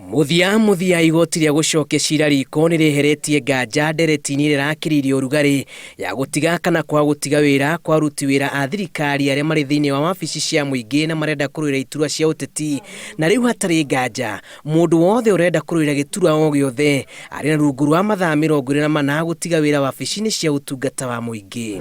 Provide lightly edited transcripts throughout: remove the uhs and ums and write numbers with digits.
Muthia igoti rĩa gũcokia cira riko nĩ rĩeheretie nganja ndereti-inĩ rĩrakĩrĩire ũrugarĩ ya gũtiga kana kwa gũtiga wĩra kwa aruti wĩra a thirikari arĩa marĩ thĩinĩ wa wabici cia mũingĩ na marenda kũrũĩra iturwa cia ũteti. Na rĩu hatarĩ nganja, mũndũ wothe ũrenda kũrũĩra gĩturwa o gĩothe arĩ na rungu rwa mathaa 24 gũtiga wĩra wabici-inĩ cia ũtungata wa mũingĩ.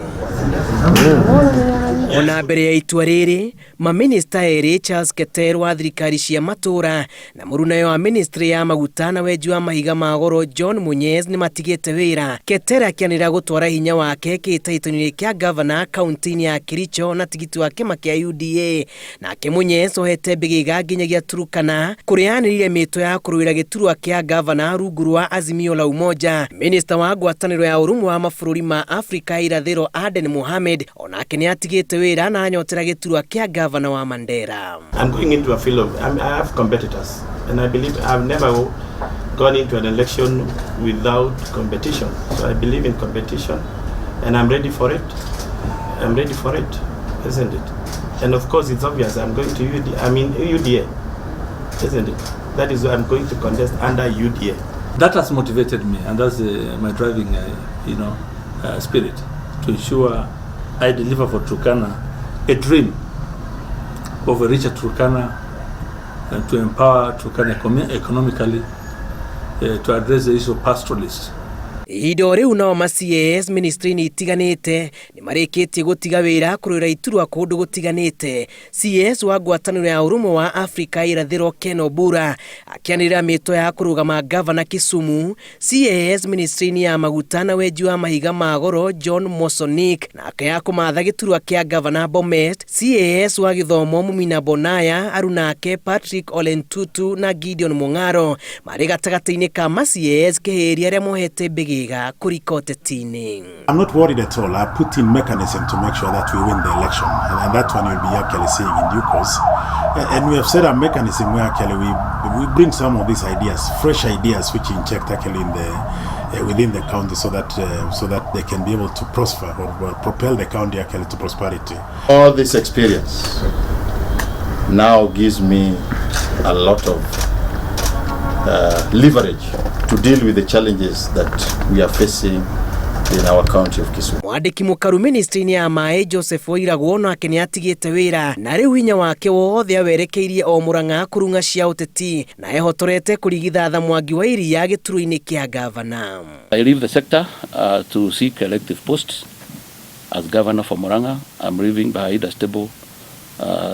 Ona mbere ya itua rĩrĩ, Mamĩnĩsta erĩ Charles Keter wa thirikari cia matũra na mũrunawe wa ministry ya maguta na wenji wa mahiga ma goro John Munyes nĩ matigĩte wĩra. Keter akĩanĩrĩra gũtwara hinya wake kĩhĩtahĩtano-inĩ kĩa governor kaunti-inĩ ya Kericho na tigiti wa kĩama kĩa UDA, nake Munyes ohete mbĩgĩga nginyagia Turkana kũrĩa anĩrĩire mĩto ya kũrũĩra gĩturwa kĩa governor rungu rwa Azimio la Umoja. Minister wa ngwatanĩro ya ũrũmwe wa mabũrũri ma Afrika irathĩro Aden Mohamed onake nĩ atigĩte wĩra na anyotera gĩturwa kĩa governor wa Mandera. I'm going into a field of I have competitors and I believe I've never gone into an election without competition. So I believe in competition and I'm ready for it. I'm ready for it, isn't it? And of course it's obvious I'm going to UDA, isn't it? That is why I'm going to contest under UDA. That has motivated me, and that's my driving, spirit to ensure I deliver for Turkana a dream of a richer Turkana and to empower Turkana economically, to address the issue of pastoralists. Ihinda rĩu nao ma-CAS ministry-inĩ itiganĩte nĩ marĩkĩtie gũtiga wĩra kũrũĩra iturwa kũndũ gũtiganĩte. CS wa ngwatanĩro ya ũrũmwe wa Afrika irathĩro Ken Obura akĩanĩrĩra mĩto ya kũrũgama governor Kisumu. CAS ministry-inĩ ya maguta na wenji wa mahiga ma goro John Mosonik nake ya kũmatha gĩturwa kĩa governor Bomet. CAS wa gĩthomo Mumina Bonaya, arunake Patrick Olentutu na Gideon Mong'aro marĩ gatagatĩ-inĩ ka ma-CAS kĩhĩria arĩa mohete mbĩgĩga kũrika ũteti-inĩ. I'm not worried at all. I put in mechanism to make sure that we win the election, and that one you'll be actually seeing in due course. And we have set a mechanism where actually we bring some of these ideas, fresh ideas, which inject actually in the within the county, so that they can be able to prosper or propel the county actually to prosperity. All this experience now gives me a lot of leverage to deal with the challenges that we are facing in our county of Kisumu. Mwandĩki mũkaru ministry-inĩ ya maĩ Joseph Oiragwo nake nĩ atigĩte wĩra na rĩu hinya wake wothe awerekeirie o Murang'a kũrung'a cia ũteti na ehotorete kũrigithatha Mwangi wa iria gĩturwa-inĩ kĩa governor. I leave the sector to seek elective posts as governor for Murang'a. I'm leaving behind a stable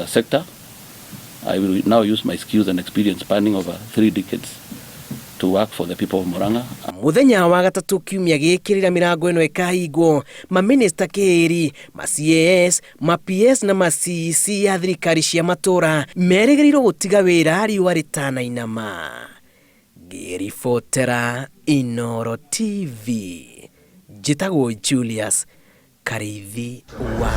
sector. I will now use my skills and experience spanning over 3 decades to work for the people of Murang'a. Muthenya wa gatatũ kiumia gĩkĩ rĩrĩa mĩrango ĩno ĩkahingwo, Mamĩnĩsta kĩhĩri, ma-CAS, ma-PS na ma-CEC ya thirikari cia matũra merĩgĩrĩirwo gũtiga wĩra riũa rĩtanainama. Ngĩribotera Inooro TV, njĩtagwo Julius Karithi wa